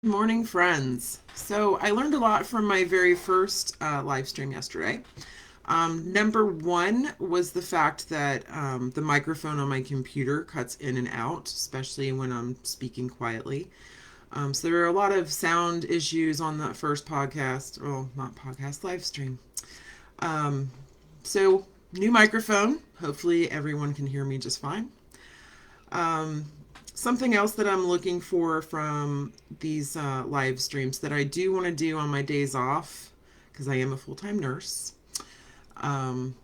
Morning, friends. So I learned a lot from my very first live stream yesterday. Number one was the fact that the microphone on my computer cuts in and out, especially when I'm speaking quietly. So there are a lot of sound issues on that first podcast, well, not podcast, live stream. Um, so new microphone. Hopefully everyone can hear me just fine. Um, Something else that I'm looking for from these live streams that I do want to do on my days off, because I am a full time nurse. Um,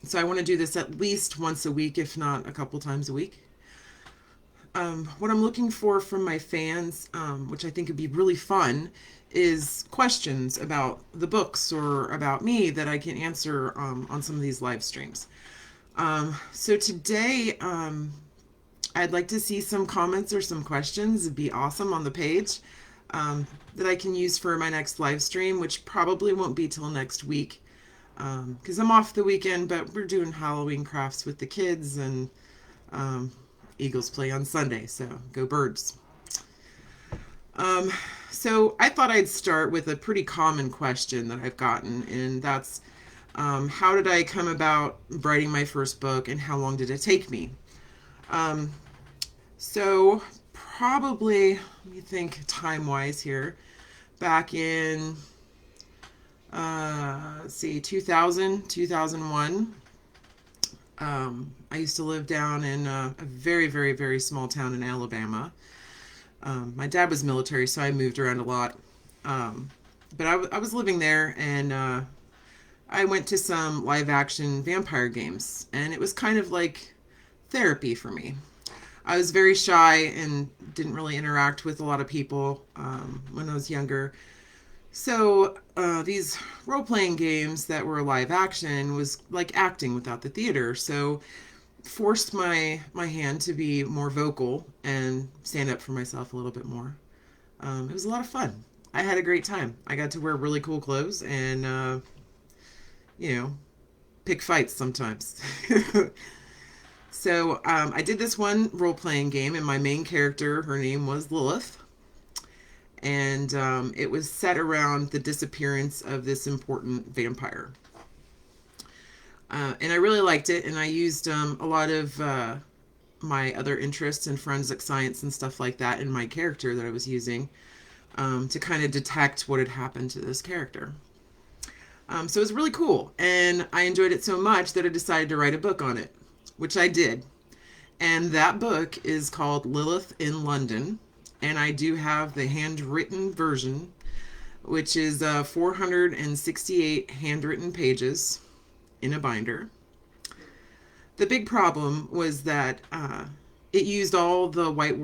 so I want to do this at least once a week, if not a couple times a week. What I'm looking for from my fans, which I think would be really fun, is questions about the books or about me that I can answer on some of these live streams. So today, I'd like to see some comments or some questions. It'd be awesome on the page that I can use for my next live stream, which probably won't be till next week because I'm off the weekend, but we're doing Halloween crafts with the kids and um, Eagles play on Sunday, so go Birds. Um, so I thought I'd start with a pretty common question that I've gotten, and that's how did I come about writing my first book and how long did it take me? Um, So probably, let me think time wise here. Back in, let's see, 2000, 2001. I used to live down in a very, very, very small town in Alabama. My dad was military, so I moved around a lot. Um, but I was living there, and I went to some live action vampire games, and it was kind of like therapy for me. I was very shy and didn't really interact with a lot of people when I was younger. So these role playing games that were live action was like acting without the theater. So forced my hand to be more vocal and stand up for myself a little bit more. It was a lot of fun. I had a great time. I got to wear really cool clothes and you know pick fights sometimes. So I did this one role playing game, and my main character, her name was Lilith, and it was set around the disappearance of this important vampire. And I really liked it, and I used a lot of my other interests in forensic science and stuff like that in my character that I was using to kind of detect what had happened to this character. So it was really cool, and I enjoyed it so much that I decided to write a book on it, which I did. And that book is called Lilith in London. And I do have the handwritten version, which is 468 handwritten pages in a binder. The big problem was that it used all the White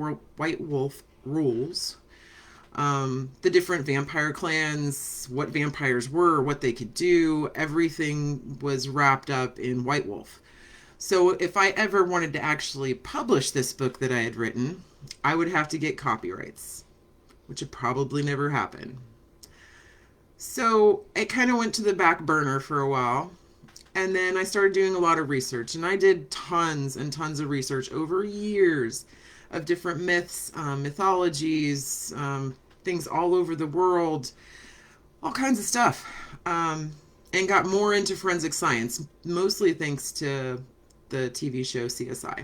Wolf rules, the different vampire clans, what vampires were, what they could do. Everything was wrapped up in White Wolf. So if I ever wanted to actually publish this book that I had written, I would have to get copyrights, which would probably never happen. So it kind of went to the back burner for a while. And then I started doing a lot of research, and I did tons and tons of research over years of different myths, mythologies, things all over the world, all kinds of stuff, and got more into forensic science, mostly thanks to the TV show CSI.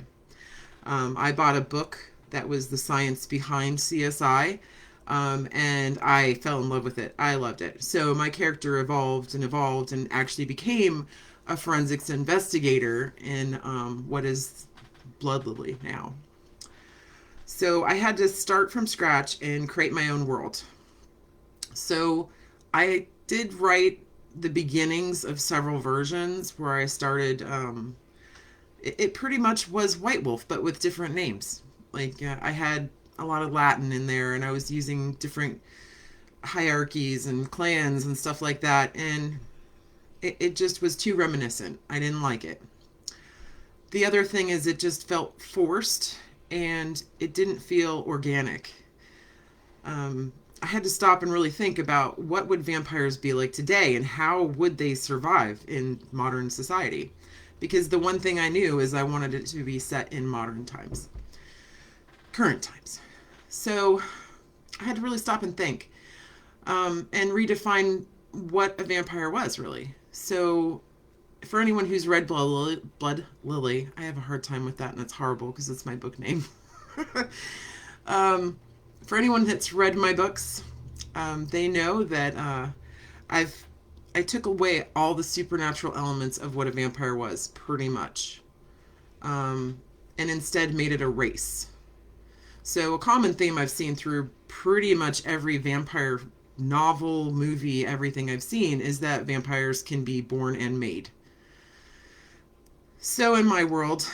I bought a book that was the science behind CSI, and I fell in love with it. I loved it. So my character evolved and actually became a forensics investigator in what is Blood Lily now. So I had to start from scratch and create my own world. So I did write the beginnings of several versions where I started. It pretty much was White Wolf, but with different names. Like I had a lot of Latin in there, and I was using different hierarchies and clans and stuff like that, and it just was too reminiscent. I didn't like it. The other thing is, it just felt forced, and it didn't feel organic. I had to stop and really think about what would vampires be like today and how would they survive in modern society. Because the one thing I knew is I wanted it to be set in modern times, current times. So I had to really stop and think, and redefine what a vampire was really. So, for anyone who's read Blood Lily, I have a hard time with that, and it's horrible because it's my book name. um, for anyone that's read my books, they know that I've I took away all the supernatural elements of what a vampire was, pretty much, um, and instead made it a race. So, a common theme I've seen through pretty much every vampire novel, movie, everything I've seen is that vampires can be born and made. So, in my world,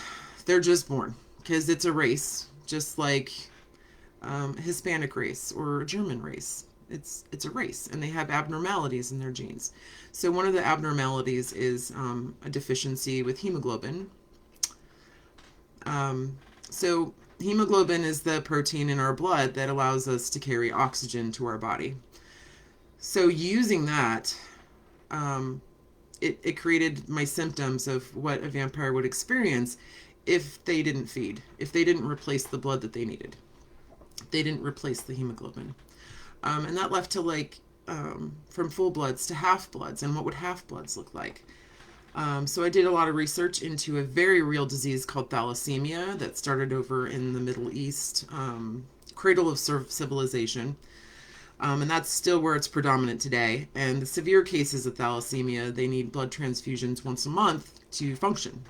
they're just born because it's a race, just like Hispanic race or German race. It's a race, and they have abnormalities in their genes. So, one of the abnormalities is a deficiency with hemoglobin. So, hemoglobin is the protein in our blood that allows us to carry oxygen to our body. So using that, it created my symptoms of what a vampire would experience if they didn't feed, if they didn't replace the blood that they needed. They didn't replace the hemoglobin. And that left to from full bloods to half bloods, and what would half bloods look like? So I did a lot of research into a very real disease called thalassemia that started over in the Middle East, cradle of civilization. And that's still where it's predominant today. And the severe cases of thalassemia, they need blood transfusions once a month to function,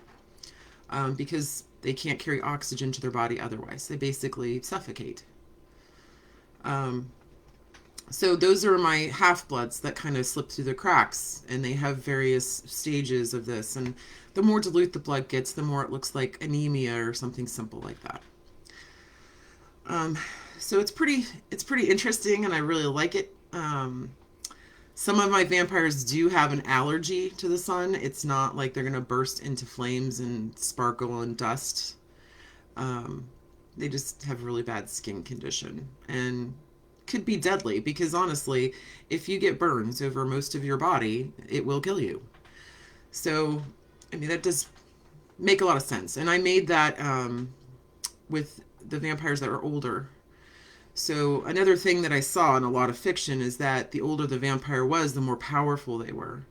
because they can't carry oxygen to their body otherwise. They basically suffocate. Um, so those are my half-bloods that kind of slip through the cracks, and they have various stages of this. And the more dilute the blood gets, the more it looks like anemia or something simple like that. Um, so it's pretty interesting, and I really like it. Some of my vampires do have an allergy to the sun. It's not like they're gonna burst into flames and sparkle and dust. Um, they just have a really bad skin condition and could be deadly because honestly, if you get burns over most of your body, it will kill you. So, I mean, that does make a lot of sense. And I made that with the vampires that are older. So, another thing that I saw in a lot of fiction is that the older the vampire was, the more powerful they were.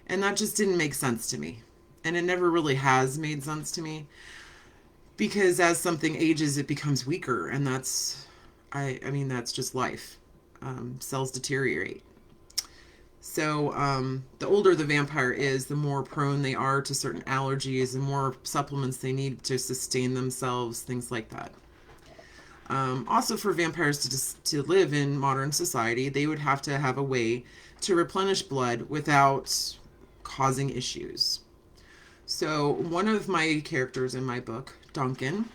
And that just didn't make sense to me. And it never really has made sense to me because as something ages, it becomes weaker. And I mean, that's just life. Cells deteriorate. So, the older the vampire is, the more prone they are to certain allergies, the more supplements they need to sustain themselves, things like that. Also, for vampires to live in modern society, they would have to have a way to replenish blood without causing issues. So, one of my characters in my book, Duncan,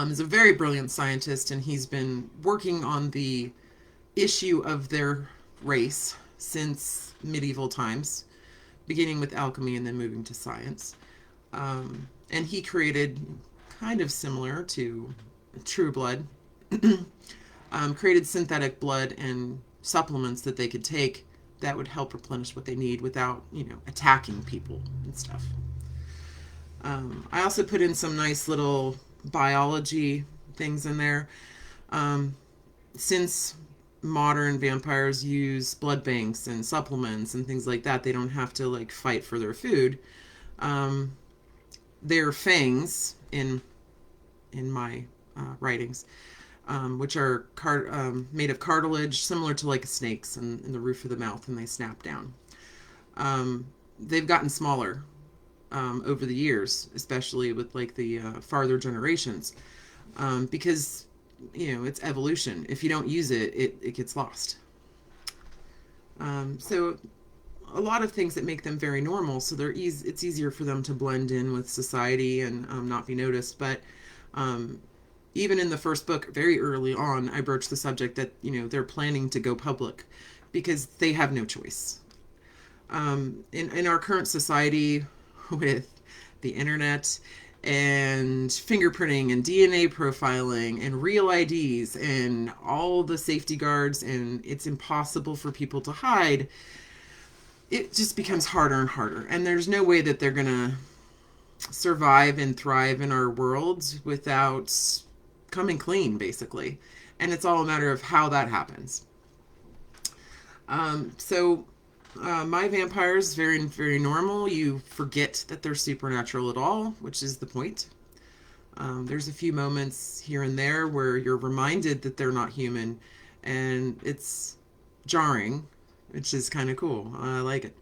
is a very brilliant scientist, and he's been working on the issue of their race since medieval times, beginning with alchemy and then moving to science. And he created, kind of similar to True Blood, created synthetic blood and supplements that they could take that would help replenish what they need without, attacking people and stuff. I also put in some nice little biology things in there. Since modern vampires use blood banks and supplements and things like that, they don't have to fight for their food. Their fangs in my writings, which are made of cartilage, similar to like a snake's in the roof of the mouth, and they snap down. They've gotten smaller over the years, especially with the farther generations, because it's evolution. If you don't use it, it gets lost. So a lot of things that make them very normal, so it's easier for them to blend in with society and not be noticed. But even in the first book, very early on, I broached the subject that they're planning to go public because they have no choice. In our current society, with the internet and fingerprinting and DNA profiling and real IDs and all the safety guards, and it's impossible for people to hide, it just becomes harder and harder. And there's no way that they're going to survive and thrive in our world without coming clean, basically. and it's all a matter of how that happens. So my vampires very very normal. You forget that they're supernatural at all, which is the point. There's a few moments here and there where you're reminded that they're not human, and it's jarring, which is kind of cool. I like it.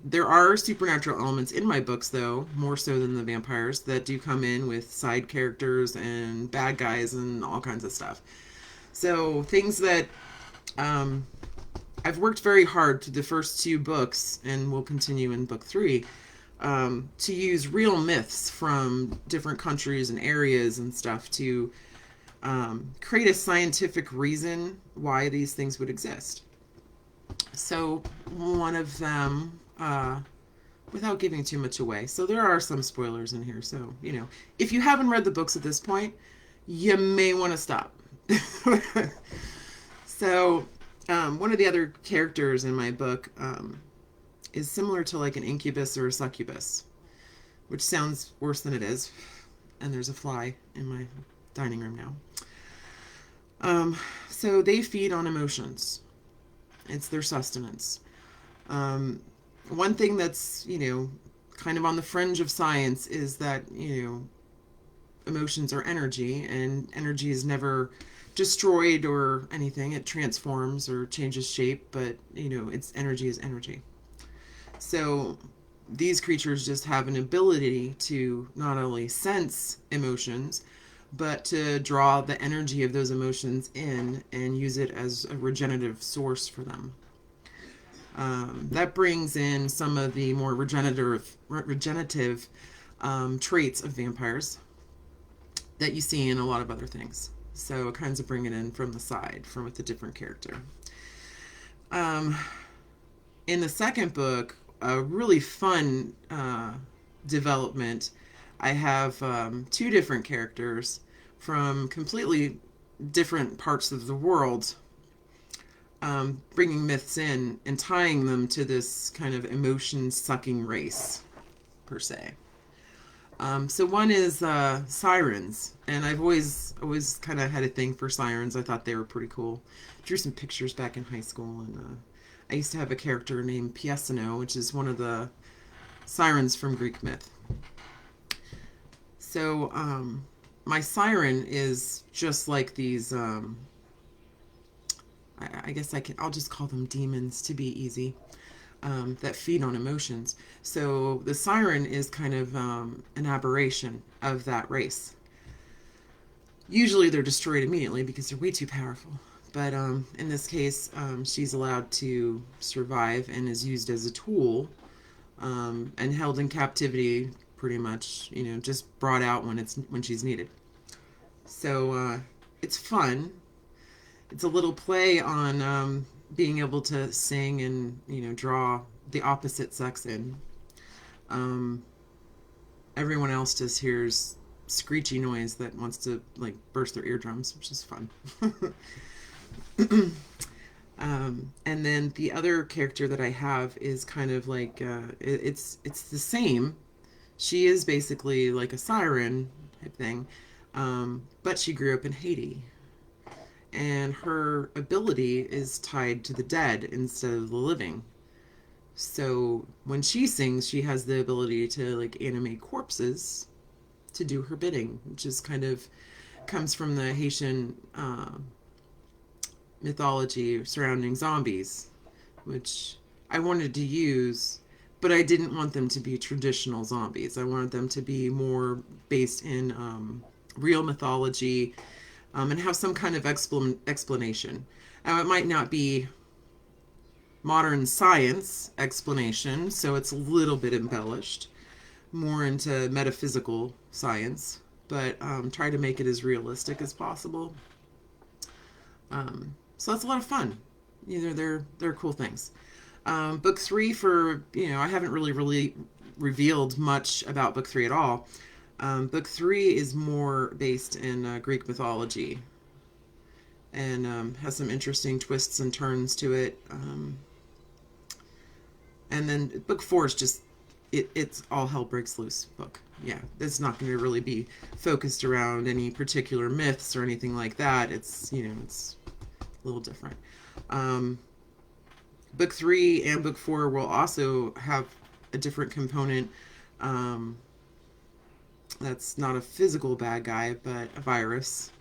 There are supernatural elements in my books, though, more so than the vampires, that do come in with side characters and bad guys and all kinds of stuff. So, things that um, I've worked very hard through the first two books, and will continue in book three, to use real myths from different countries and areas and stuff to create a scientific reason why these things would exist. So, one of them, without giving too much away, so there are some spoilers in here. So, if you haven't read the books at this point, you may want to stop. So, one of the other characters in my book is similar to like an incubus or a succubus, which sounds worse than it is. And there's a fly in my dining room now. So they feed on emotions. It's their sustenance. One thing that's, kind of on the fringe of science is that, emotions are energy, and energy is never destroyed or anything. It transforms or changes shape, but, its energy is energy. So these creatures just have an ability to not only sense emotions, but to draw the energy of those emotions in and use it as a regenerative source for them. That brings in some of the more regenerative traits of vampires that you see in a lot of other things. So it kinds of bring it in from the side, from with a different character. In the second book, a really fun development, I have two different characters from completely different parts of the world, bringing myths in and tying them to this kind of emotion-sucking race, per se. So one is sirens, and I've always kind of had a thing for sirens. I thought they were pretty cool. Drew some pictures back in high school, and I used to have a character named Piesano, which is one of the sirens from Greek myth. So my siren is just like these. I guess I'll just call them demons to be easy. That feed on emotions. So the siren is kind of an aberration of that race. Usually they're destroyed immediately because they're way too powerful. But in this case, she's allowed to survive and is used as a tool, and held in captivity pretty much, just brought out when she's needed. So it's fun. It's a little play on being able to sing and draw the opposite sex in. Everyone else just hears screechy noise that wants to like burst their eardrums, which is fun. And then the other character that I have is kind of like it's the same. She is basically like a siren type thing, but she grew up in Haiti, and her ability is tied to the dead instead of the living. So when she sings, she has the ability to like animate corpses to do her bidding, which is kind of comes from the Haitian mythology surrounding zombies, which I wanted to use, but I didn't want them to be traditional zombies. I wanted them to be more based in real mythology, and have some kind of explanation. Now, it might not be modern science explanation, so it's a little bit embellished, more into metaphysical science, but try to make it as realistic as possible. So that's a lot of fun. They're cool things. Book three I haven't really revealed much about book three at all. Book three is more based in Greek mythology, and has some interesting twists and turns to it. And then book four is just it's all hell breaks loose book. Yeah, it's not going to really be focused around any particular myths or anything like that. It's, you know, it's a little different. Um, book 3 and book 4 will also have a different component. Um, that's not a physical bad guy, but a virus.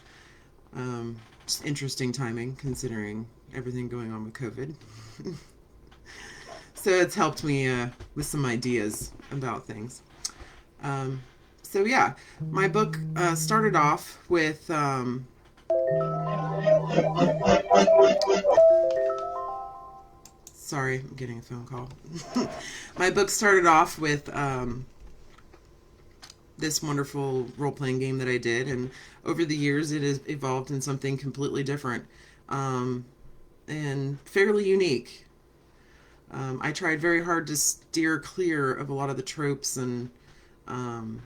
Just interesting timing considering everything going on with COVID. So it's helped me with some ideas about things. Um, so yeah, my book started off with sorry, I'm getting a phone call. My book started off with this wonderful role playing game that I did, and over the years it has evolved in something completely different um, and fairly unique. I tried very hard to steer clear of a lot of the tropes and um,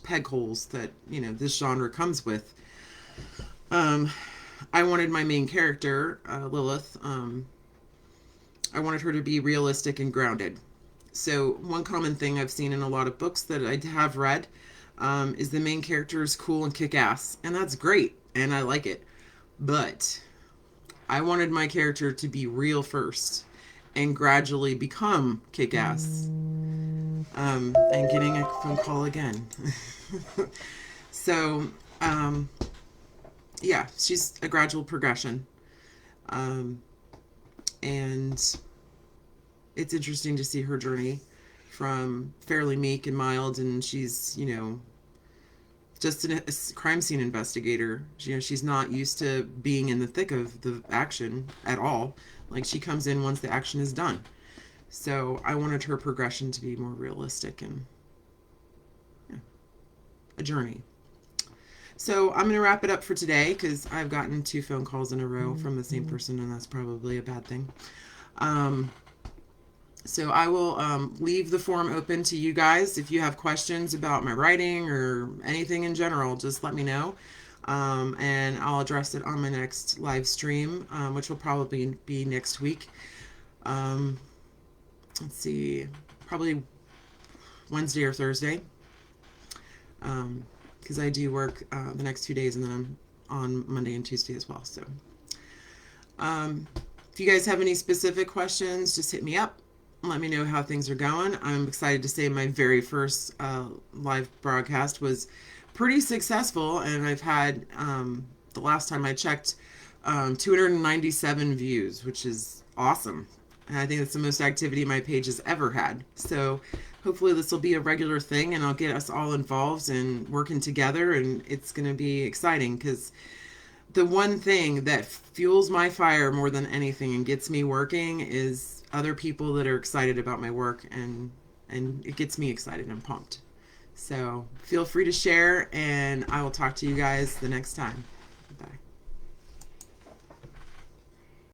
peg holes that this genre comes with. Um, I wanted my main character, Lilith. I wanted her to be realistic and grounded. So one common thing I've seen in a lot of books that I have read is the main character is cool and kick ass, and that's great, and I like it. But I wanted my character to be real first and gradually become kick ass. And getting a phone call again. So, yeah, she's a gradual progression. Um, and it's interesting to see her journey from fairly meek and mild, and she's, just a crime scene investigator. She's not used to being in the thick of the action at all. Like, she comes in once the action is done. So I wanted her progression to be more realistic and a journey. So I'm going to wrap it up for today because I've gotten 2 phone calls in a row from the same person, and that's probably a bad thing. So I will leave the forum open to you guys. If you have questions about my writing or anything in general, just let me know. And I'll address it on my next live stream, which will probably be next week. Let's see, probably Wednesday or Thursday. Because I do work the next 2 days, and then I'm on Monday and Tuesday as well. So if you guys have any specific questions, just hit me up. Let me know how things are going. I'm excited to say my very first live broadcast was pretty successful, and I've had, the last time I checked, 297 views, which is awesome. And I think that's the most activity my page has ever had. So hopefully this will be a regular thing, and I'll get us all involved and working together, and it's going to be exciting because the one thing that fuels my fire more than anything and gets me working is other people that are excited about my work, and it gets me excited and pumped. So feel free to share, and I will talk to you guys the next time.